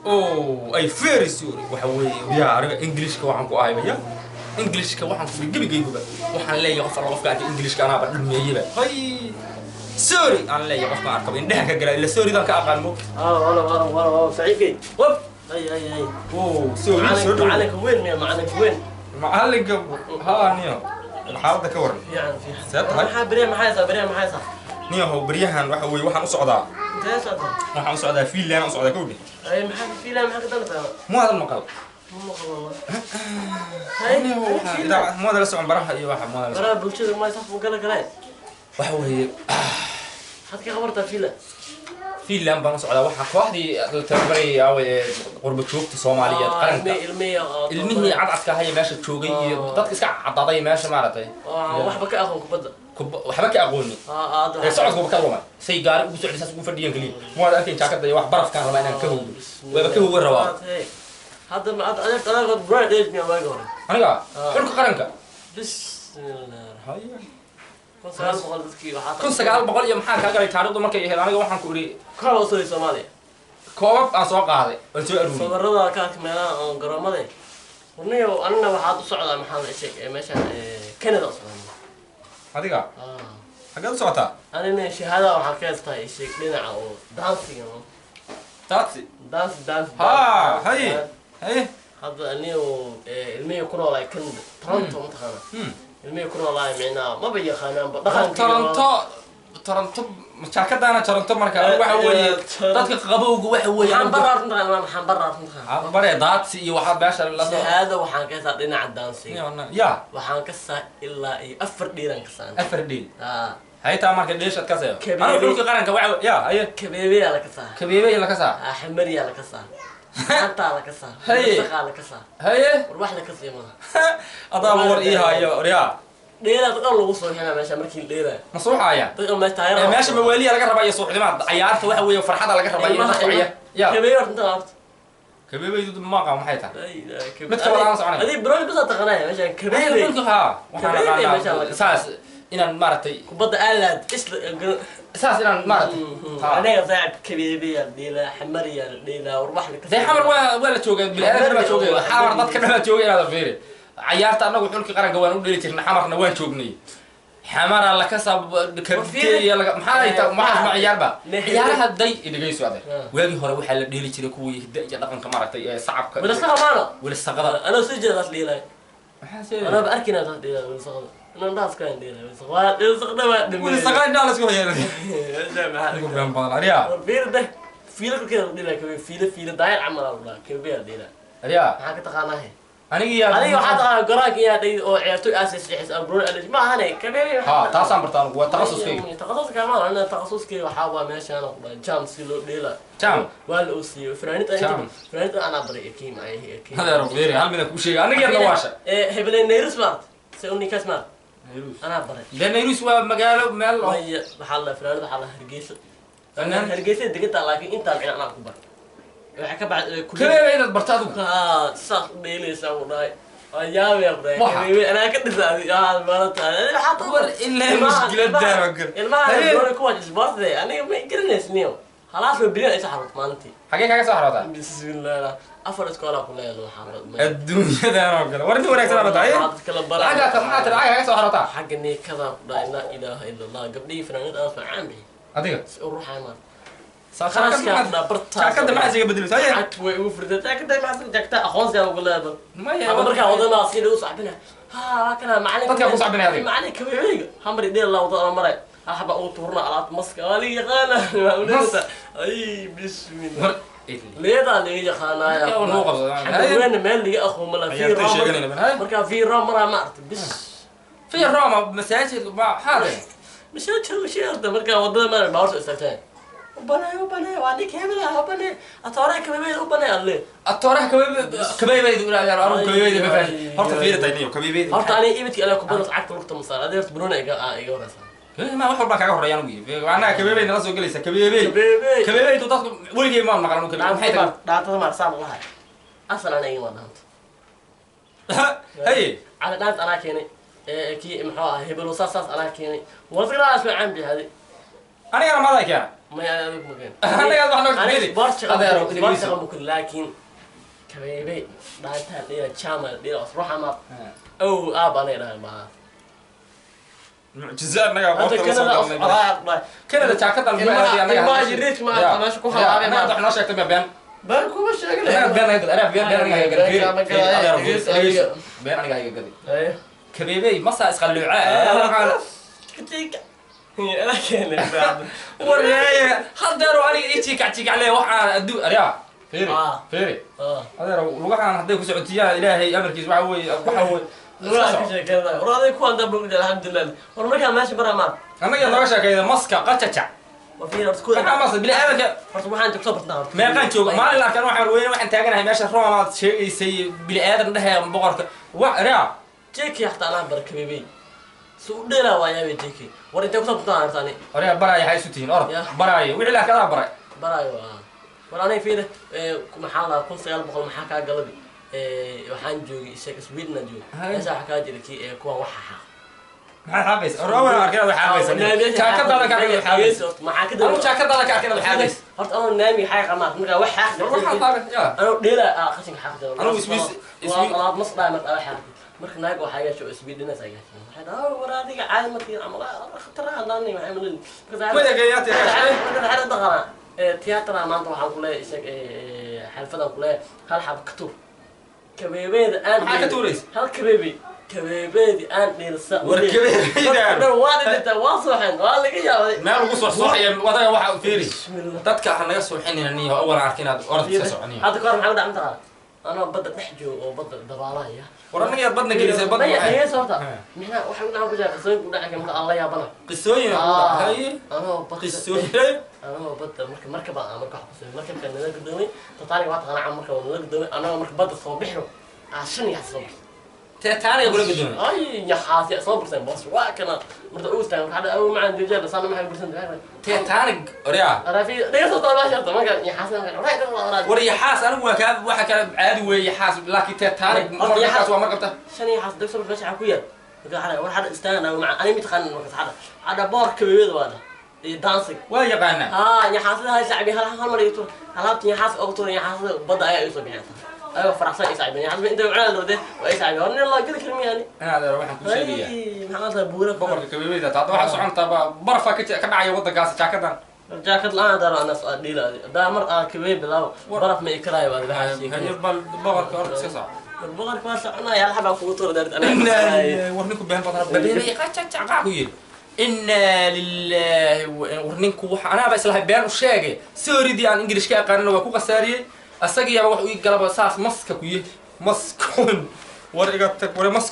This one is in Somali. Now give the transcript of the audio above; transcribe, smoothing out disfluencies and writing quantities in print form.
Oh, ay very sorry. Waxa weeye yaa aniga Englishka waxaan ku ahay baya. Englishka waxaan ku gabigayguba. Waxaan leeyahay qof alla qofka arka Englishka anaba dhameeyay. Hay. Sorry, aan leeyahay qofka arka indhaha ka galay. La sorry dan ka aqaan mo. wala saciidkay wab ay Oh, sorry. macallinka weyn miya macallinka weyn Macallinka haa niyo. Xaaladda ka waran. fiican fiican Sabta maxaa bariya maxaysa niyo ho bariyahan waxa weeye waxaan u socdaa. intee socda Waxaan u socdaa Finland u socdaa kowdi. ay maxaa fiilan maxaa ka dalbaa Mu hadal maqal. hay Ida mu hadal socon baraha iyo waxa mu hadal. baraha bulshada ma saf gala galeen Waxa weeye had ka qabarta fiilan Finland baan u socdaa waxa kooxdii la tababaray qurbo joogta Soomaaliyeed qaranka. ilmihii cadcadka ahaa meesha joogay iyo dadka iska cadaaday meesha maartay waxba ka aqoon kubadda waxba ka aqooni socodku ka luma say gaari ugu socdaysa ugu fadhiyan kaliya ma wada arkay jaakada iyo wax baraf ka rabaa inaan ka hoogo waba ka hoogo rabaa hadda ma adeeg brand age miya waaga hore aniga xulka qaranka bismillah haya kun sagaal boqol iyo maxaa ka galay taariikhdu markay ahayd aniga waxaan ku iri kala soo Soomaaliya koobab aan soo qaaday oo soo aruuriyay sabarada ka meelaha oo garoomada warniyo anna waxaad u socdaa maxaa la sheegay meesha Canada Soomaaliya adiga xageed u socotaa anina shahaada waxaan ka haystaa sheeg dhinaca oo dancing dance ha hay hadda aniyo ilmihi ku noolay Canada Toronto mataqaana ilmihi ku noolay meena ma bayaqaanaan dhaqanka Toronto jaakadana Toronto marka waxa weeye dadka qabowga waxa weeye waxaan bare daadsi iyo waxa beesha la shahaada waxaan ka haystaa dhinaca dancing ya waxaan ka saa ilaa iyo 4 dhiiran ka saan 4 dhiil hayta marka dheeshad ka sayo Kabeebe. ana dhulka qaranka waxa ya aye kabeebe la ka saa kabeebe la ka saa xamari la ka saa anta la ka saa Hey. saqa la ka saa haye war wax la ka siima adaa war ii hayo riya dheeraad oo lagu soo xina meesha markii dheeraa masuuxaya dadka ma taayir meesha mawaaliya laga rabaa iyo suuxdimaad ciyaarta waxa weeye farxada laga rabaa iyo dadka ya kabeebe inta laabto kabeebe ma qaa maxay tahay mid ka wada aan soconay adii bro bisa taqanaya meesha kabeebe dhulka ha waxaan saas inaan maartay kubadda aalaad isla saas inaan maartay anaga saacad kabeebe ya dheela xamari ya dheela war wax la ka day xamar waa la joogay bilaadan ma joogay xamar dadka dhama joogay inaad fiiri ciyaarta anagu xulka qaranka waan u dheeli jirnay xamarna waan joognay xamara la ka sab kabteeya laga maxaa ciyaarba ciyaaraha day idagayso adeer waagi hore waxa la dheeli jiray kuwii hidda iyo dhaqanka maartay ee sacabka wala saqamaano wala saqada ana soo jeedas dheelay maxaa soo ana ba arkina dad dheelay wala saqada ana ndaas ka dheelay wala saqada wala saqada inta la isku hayay ugu baan badan ariya fiirda fiilka kale dheelay fiila daayir amal Allah kabeer dheelay ariya maxaa ka taqaanahay aniga waxa taqaan garaanka yaa day oo ciyaartoy aasas xis abroon alij ma ahane kabeer ha taasaan bartaan waa taqasuskayga taqasuska ma ana taqasuskayga waxa waa meeshaan oo jam si loo dheelay jam wala oo siiyo fanaanid ana bari ekiim ay ekiim hada rogeeri hal mid ku sheegay aniga yar waasha hebelay neyrus maart se uni kasma ana bari Benayrus waa magaalo meel waxa la fanaanid waxa la hargeysa hargeysa degta laakiin inta micna ana ku bar waxa ka bacd kabeebe bartaadu sax dheelaysa oo dhaay ayaa weerday ana ka dhisaay maanta waxa war ilaa mushkilada ragal ilmaha ku wajis birthday aniga ma garaneysniyo خلاص بالبناء يسحرت مالتي حقيقة كذا سحرتها بسم الله أفر إسكولا كلها لو حرت الدنيا ده راجل ورد وراك سحرتها هاي حاجة كم حاجة كذا سحرتها حق إني كذا لا إله إلا الله قبلي فنانين أسمع عمي أديك روح عمر خلاص كذا برتا كذا ما عايز يبدل هاي عتوي وفردت كذا ما عندك جاكتا أخوان زي أقول له ما هي أنا بركة وضعنا أصيل وصعبنا ها كنا معنا كذا صعبنا هذه معنا كبير هم ردي الله وضعنا مرة أحب أقول طورنا على مسك قالي يا خالة أي بسم الله ليه ده اللي يجي خالة يا وين مال لي أخو ملا في رام مركا في رام مرة ما بس في رام مساجد هذا مش هتشوف شيء ده مركا وضعنا مرة بعرف استخدام وبنا وعندي كاميرا وبنا أتورا كبيبي وبنا اللي أتورا كبيبي يقول يا رام كبيبي ما فاهم هرت فيرة تانية كبيبي هرت أنا إيبتي أنا كبرت عكت وقت مصار هذا يرتبرون إيجا رأسا ما وحول بقى كأقول ريان وجي وأنا كبيبي نلاصق جلسة كبيبي تطلق ولقي ما نقرأ كبيبي نعم حيتا دعتها مع سام الله أصلا أنا إيمان هانت هي على دانت أنا كيني كي محوا هبل وصاص أنا كيني وصغير أسمع عن بهذه أنا ما ذاك يا ما يعني مكان أنا قاعد بحنا أنا بيري برشة ممكن لكن كبيبي بعدها ليلة شامل ليلة أصبح ما أو أنا هنا ما معجزة أنا قاعد هذا كذا جاكيت الماء أنا ما جريت ما أنا شو خلاص أنا أروح ناشك تبي بين باركو مش شغل أنا بين أنا قاعد أيه كبيبي مصا اسقلوعه كتيك أنا كان بعد وريا هذا أنا يجي كعتيك عليه وحنا أدو أريا فيري فيري هذا لو وحنا هديك سعودية إلهي أمريكي وحول لا كذا كذا وراضي يكون ده بقول الحمد لله والله كان ماشي برا ما أنا يلا وش كذا مسكة قتشة وفي نفس كل أنا مصر بلا أبدا فرص ما عندك صبر نار ما كان شو ما لا كان واحد وين واحد تاجنا هي ماشي روما ما شيء يسي بلا أبدا ده بقرك وريا جيكي حتى أنا برك بيبي سودلا ويا بيجيكي وريت صبر نار ثاني وريا براي هاي ستين أرد براي وعلى كذا براي براي وأنا في ده محل كل سيال بقول محاكا قلبي waxaan joogay isaga Sweden joogay meesha waxa ka jiray kii kuwa waxa حابس الروما أركض حابس شاكد هذا كان حابس ما كده أنا شاكد هذا كان حابس هرت أنا نامي حاجة ما تمرق واحد أنا ليلة خشين حاجة أنا وسويس والله مصر دائما أنا حاجة مرك ناقو حاجة شو سويد الناس حاجة هذا ورا ديك عالم كثير عملا خطرها ناني ما عملني ما جايات يا أخي هذا دغرة تياتر ما أنت وحنا كله إيش حلفنا كله هل حب كتور كبيبي أنا حاجة توريس هل كبيبي أنا نرسل وركبي أنا وانا نتواصل حين والله كذا ما لو قصور صح يا وضع واحد فيري تذكر إحنا يسوي حين إني أول عارفين هذا أرد تسعني هذا كار محمود عم ترى أنا بدأ نحجو وبدأ دبالايا ورنا يا بدنا جلسة بدنا هي صورتها نحن وحنا نعمل كذا قصوين كنا حكي مثل الله يا بنا قصوين هاي أنا قصوين أنا بدأ مركب قصوين مركب كان نلاقي قدامي تطالع وقت أنا عم مركب ونلاقي قدامي أنا مركب بدأ صباحه عشان يحصل تاني يقول قدامي أي يا حاسي صبر سن بس واكنا مرتوس تاني هذا أول ما عندي جاب بس أنا ما حبي برسن تاني ريا أنا في ليش صوت ما شرط ما كان يا حاسي وري حاس أنا هو كان واحد كان عادي ويا حاس لكن تاني مرة حاس ومرة عشان يحاسب دكتور بس عكوية ولا حد استنى مع أنا متخن وقت هذا بارك كبير وهذا دانسك ويا قانا يا حاسب هاي شعبي هلا مرة يطور هلا يا حاسب أكتر يا حاسب بدأ يوصل يعني أيوة فرحان يساعدني يعني حسب أنت وعلى الرده ويساعدني ورني الله كذا كلمة يعني هذا روح كل شيء يعني محمد بورك بقول كبير إذا تعطوا واحد سعون طب برفة كنا عيا وضع قاس جاكدا جاكد لا أنا أنا صادي لا ده مرة كبير بلا برف ما يكراي ولا حاجة هني بقول كأرض سيسا بقول كواس أنا يا الحبة فوتور دارت أنا ورنيكم بين بطل بدي قاعد إن لله ورنيكم أنا بس له بيان وشاقة سوري دي عن إنجليش كأقارنه وكوكا ساري أساقي يا بوح ويقلب أساس مسك كويه مسكون ورقتك ولا مسك